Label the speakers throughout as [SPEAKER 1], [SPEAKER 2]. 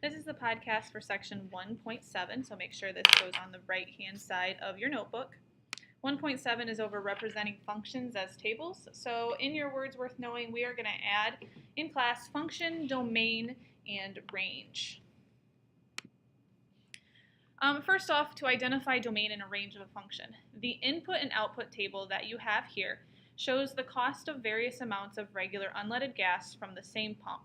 [SPEAKER 1] This is the podcast for section 1.7, so make sure this goes on the right-hand side of your notebook. 1.7 is over representing functions as tables. So in your words worth knowing, we are going to add in class function, domain, and range. First off, to identify domain and a range of a function, the input and output table that you have here shows the cost of various amounts of regular unleaded gas from the same pump.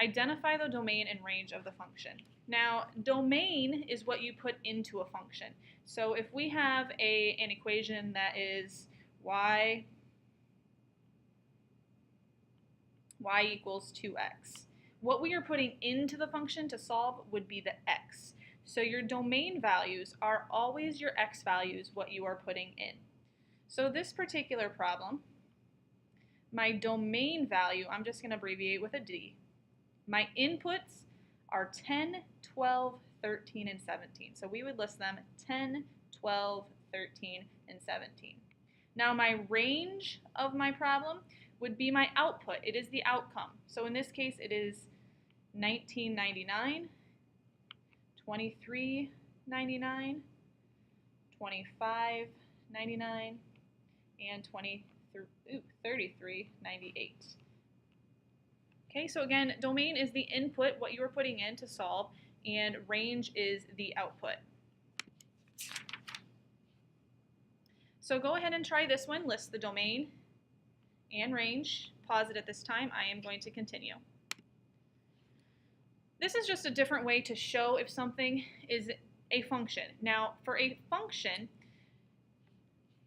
[SPEAKER 1] Identify the domain and range of the function. Now, domain is what you put into a function. So if we have an equation that is y equals 2x, what we are putting into the function to solve would be the x. So your domain values are always your x values, what you are putting in. So this particular problem, my domain value, I'm just going to abbreviate with a d. My inputs are 10, 12, 13, and 17. So we would list them 10, 12, 13, and 17. Now my range of my problem would be my output. It is the outcome. So in this case, it is 19.99, 23.99, 25.99, and 33.98. Okay, so again, domain is the input, what you are putting in to solve, and range is the output. So go ahead and try this one. List the domain and range. Pause it at this time. I am going to continue. This is just a different way to show if something is a function. Now, for a function,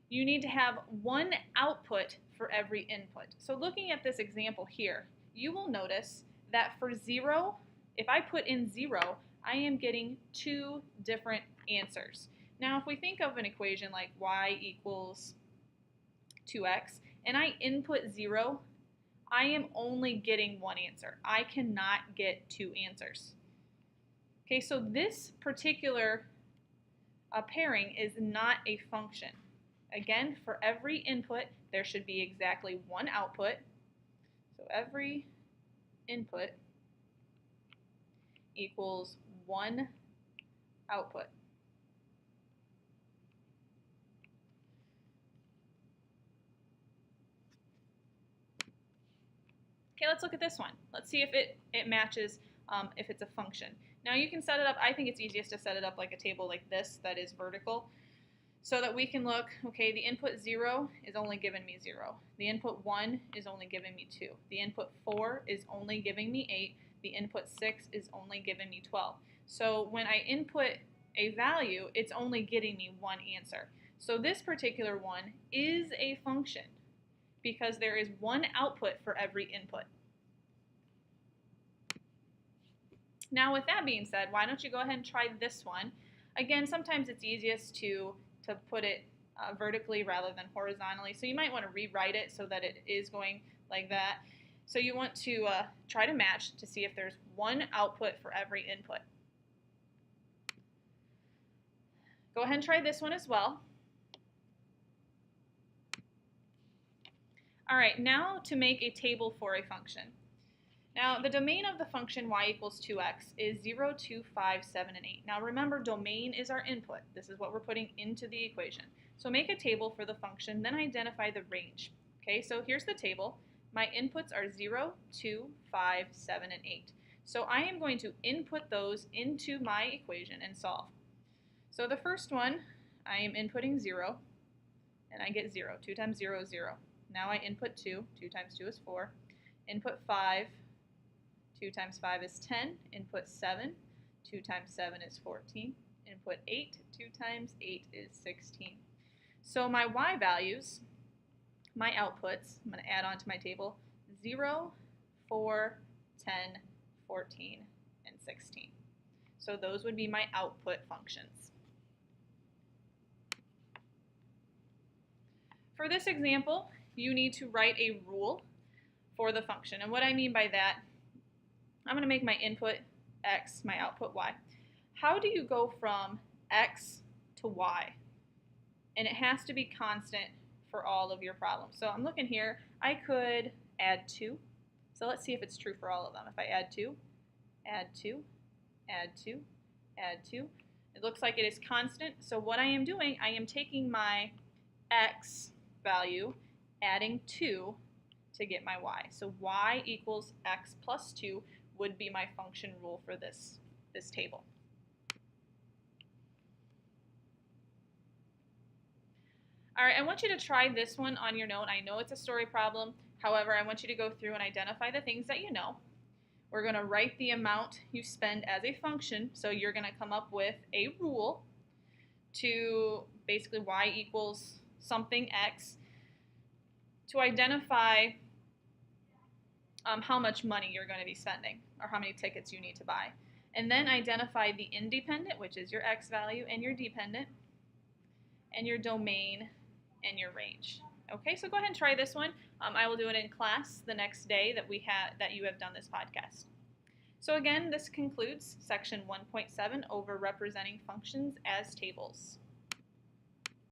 [SPEAKER 1] you need to have one output for every input. So looking at this example here, you will notice that for 0, if I put in 0, I am getting two different answers. Now, if we think of an equation like y equals 2x, and I input 0, I am only getting one answer. I cannot get two answers. Okay, so this particular pairing is not a function. Again, for every input, there should be exactly one output. So every input equals one output. Okay, let's look at this one. Let's see if it matches if it's a function. Now you can set it up, I think it's easiest to set it up like a table like this that is vertical, so that we can look, okay, the input 0 is only giving me 0. The input 1 is only giving me 2. The input 4 is only giving me 8. The input 6 is only giving me 12. So when I input a value, it's only getting me one answer. So this particular one is a function because there is one output for every input. Now with that being said, why don't you go ahead and try this one. Again, sometimes it's easiest to put it vertically rather than horizontally. So you might want to rewrite it so that it is going like that. So you want to try to match to see if there's one output for every input. Go ahead and try this one as well. All right, now to make a table for a function. Now, the domain of the function y equals 2x is 0, 2, 5, 7, and 8. Now remember, domain is our input. This is what we're putting into the equation. So make a table for the function, then identify the range. Okay, so here's the table. My inputs are 0, 2, 5, 7, and 8. So I am going to input those into my equation and solve. So the first one, I am inputting 0, and I get 0. 2 times 0 is 0. Now I input 2. 2 times 2 is 4. Input 5. 2 times 5 is 10. Input 7. 2 times 7 is 14. Input 8. 2 times 8 is 16. So my y values, my outputs, I'm going to add on to my table, 0, 4, 10, 14, and 16. So those would be my output functions. For this example, you need to write a rule for the function. And what I mean by that, I'm going to make my input x, my output y. How do you go from x to y? And it has to be constant for all of your problems. So I'm looking here, I could add 2. So let's see if it's true for all of them. If I add 2, add 2, add 2. It looks like it is constant, so what I am doing, I am taking my x value, adding 2 to get my y. So y equals x plus 2 would be my function rule for this table. All right, I want you to try this one on your note. I know it's a story problem. However, I want you to go through and identify the things that you know. We're going to write the amount you spend as a function. So you're going to come up with a rule to basically y equals something x to identify how much money you're going to be spending or how many tickets you need to buy. And then identify the independent, which is your x value, and your dependent, and your domain, and your range. Okay, so go ahead and try this one. I will do it in class the next day that you have done this podcast. So again, this concludes section 1.7 over representing functions as tables.